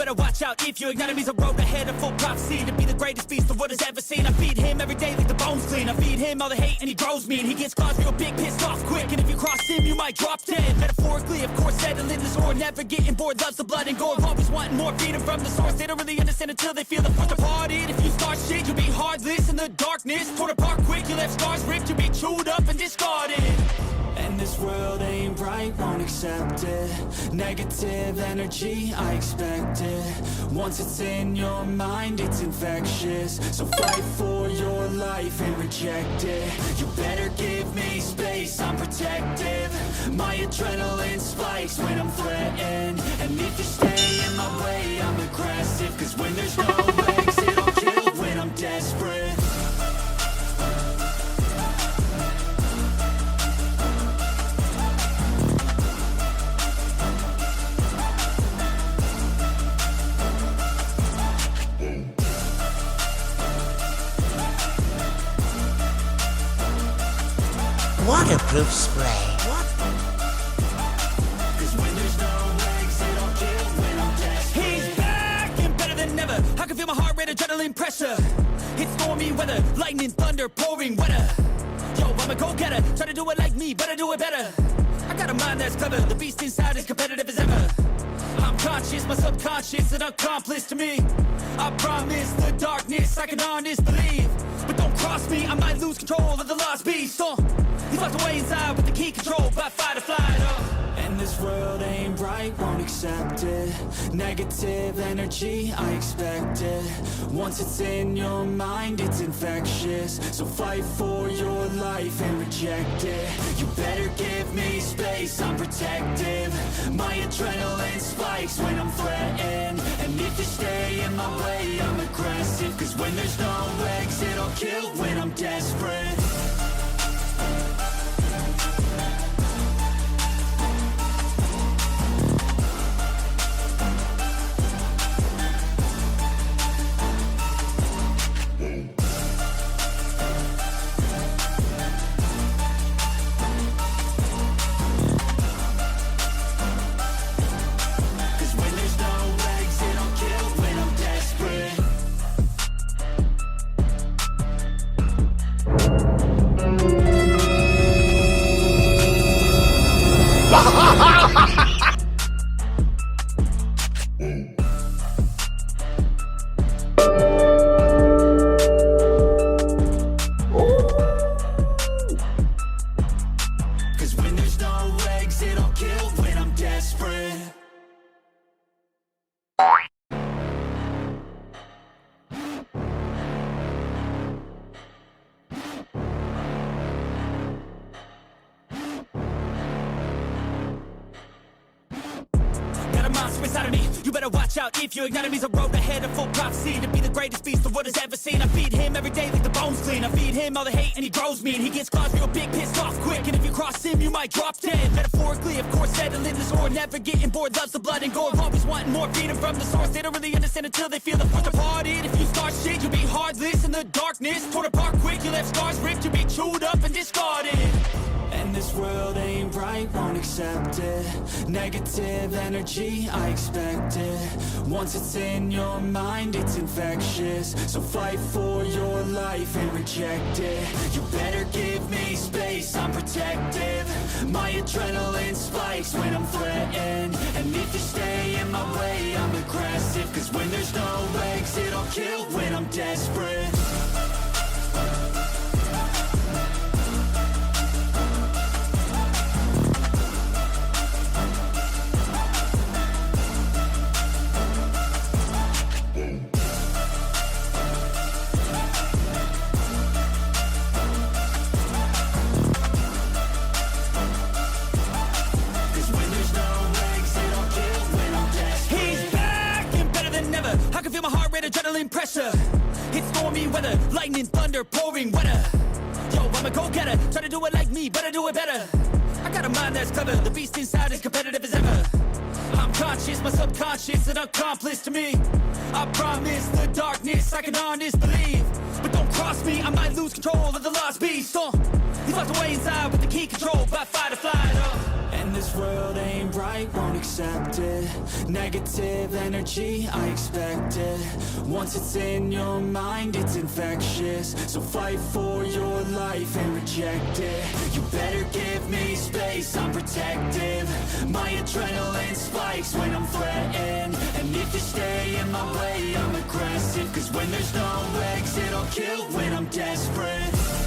better watch out if your enemy's a road ahead of full prophecy to be the greatest beast the world has ever seen. I feed him every day like the bones clean. I feed him all the hate and he grows mean. He gets claws real big, pissed off quick, and if you cross him you might drop dead. Metaphorically, of course, settling the score, never getting bored, loves the blood and gore, always wanting more freedom from the source. They don't really understand until they feel the force departed. If you start shit, you'll be heartless in the darkness, torn apart quick, you left scars ripped, you'll be chewed up and discarded. And this world ain't right, won't accept it. Negative energy, I expect it. Once it's in your mind, it's infectious. So fight for your life and reject it. You better give me space, I'm protective. My adrenaline spikes when I'm threatened. And if you stay in my way, I'm aggressive. Cause when there's no exit, I'll kill when I'm desperate. Waterproof spray. Cause when there's no exit, I'll kill when I'm desperate. He's back and better than ever. I can feel my heart rate, adrenaline pressure. It's stormy weather, lightning, thunder, pouring weather. Yo, I'm a go-getter, try to do it like me, but I do it better. I got a mind that's clever, the beast inside is competitive as ever. I'm conscious, my subconscious, an accomplice to me. I promise the darkness, I can honest believe. But don't cross me, I might lose control of the lost beast. He's locked away inside with the key controlled by fight or flight. And this world ain't right, won't accept it. Negative energy, I expect it. Once it's in your mind, it's infectious. So fight for your life and reject it. You better give me space, I'm protective. My adrenaline spikes when I'm threatened. And if you stay in my way, I'm aggressive. Cause when there's no exit, I'll kill when I'm desperate. If your enemy's a road ahead of full prophecy to be the greatest beast the world has ever seen. I feed him every day like the bones clean. I feed him all the hate and he grows mean. He gets claws real big, pissed off quick, and if you cross him you might drop dead. Metaphorically, of course, settling the score, never getting bored, loves the blood and gore, always wanting more freedom from the source. They don't really understand until they feel the force departed. If you start shit, you'll be heartless in the darkness, torn apart quick, you left scars ripped, you'll be chewed up and discarded. And this world ain't right, won't accept it. Negative energy, I expect it. Once it's in your mind, it's infectious. So fight for your life and reject it. You better give me space, I'm protective. My adrenaline spikes when I'm threatened. And if you stay in my way, I'm aggressive. Cause when there's no exit, I'll kill when I'm desperate. Adrenaline pressure, it's stormy weather, lightning, thunder, pouring weather. Yo, I'm a go-getter, try to do it like me, but I do it better. I got a mind that's clever, the beast inside is competitive as ever. I'm conscious, my subconscious, an accomplice to me. I promise the darkness, I can honest believe. But don't cross me, I might lose control of the lost beast. He's locked away inside with the key controlled by fight or flight. And this world ain't right, right, won't accept it. Negative energy, I expect it. Once it's in your mind, it's infectious. So fight for your life and reject it. You better give me space, I'm protective. My adrenaline spikes when I'm threatened. And if you stay in my way, I'm aggressive. Cause when there's no exit, I'll kill when I'm desperate. Desperate.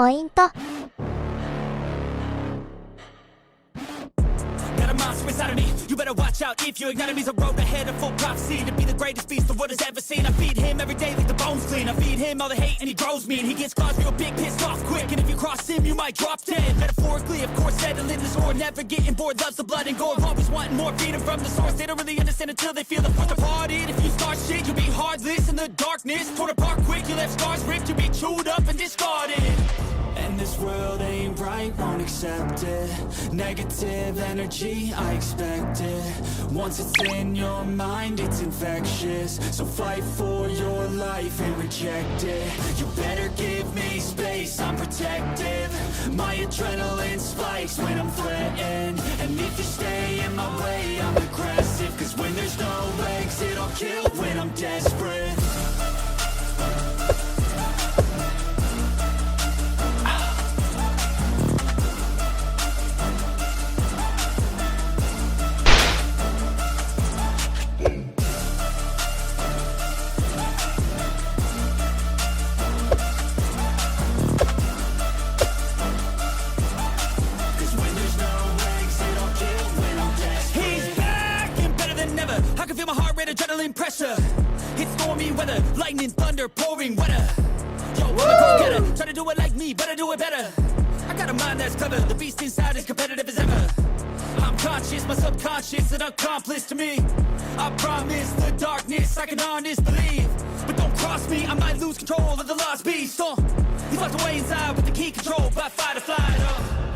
ポイント。Got a monster inside of me. You better watch out if you ignite me's a road ahead of full prophecy to be the greatest beast the world has ever seen. I feed him every day like the bones clean. I feed him all the hate and he grows me and he gets claws real big, pissed off quick. And if you cross him, you might drop dead. Metaphorically, of course, settling the score, never getting bored. Loves the blood and gore, always wanting more. Freedom from the source. They don't really understand until they feel the force departed. If you start shit, you'll be heartless in the darkness. Torn apart quick, you left scars ripped. You'll be chewed up and discarded. And this world ain't right, won't accept it. Negative energy, I expect it. Once it's in your mind, it's infectious. So fight for your life and reject it. You better give me space, I'm protective. My adrenaline spikes when I'm threatened. And if you stay in my way, I'm aggressive. Cause when there's no exit, I'll kill when I'm desperate. Adrenaline pressure, it's stormy weather, lightning, thunder, pouring weather. Yo, I'm a go-getter, try to do it like me, but I do it better. I got a mind that's clever, the beast inside is competitive as ever. I'm conscious, my subconscious, an accomplice to me. I promise the darkness, I can honest believe. But don't cross me, I might lose control of the lost beast. He's locked away inside with the key controlled by fight or flight.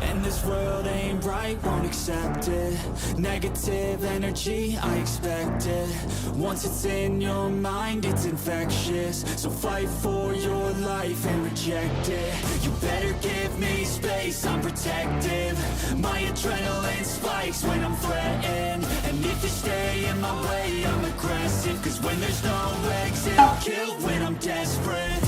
And this world ain't right, won't accept it. Negative energy, I expect it. Once it's in your mind, it's infectious. So fight for your life and reject it. You better give me space, I'm protective. My adrenaline spikes when I'm threatened. And if you stay in my way, I'm aggressive. Cause when there's no exit, I'll kill when I'm desperate.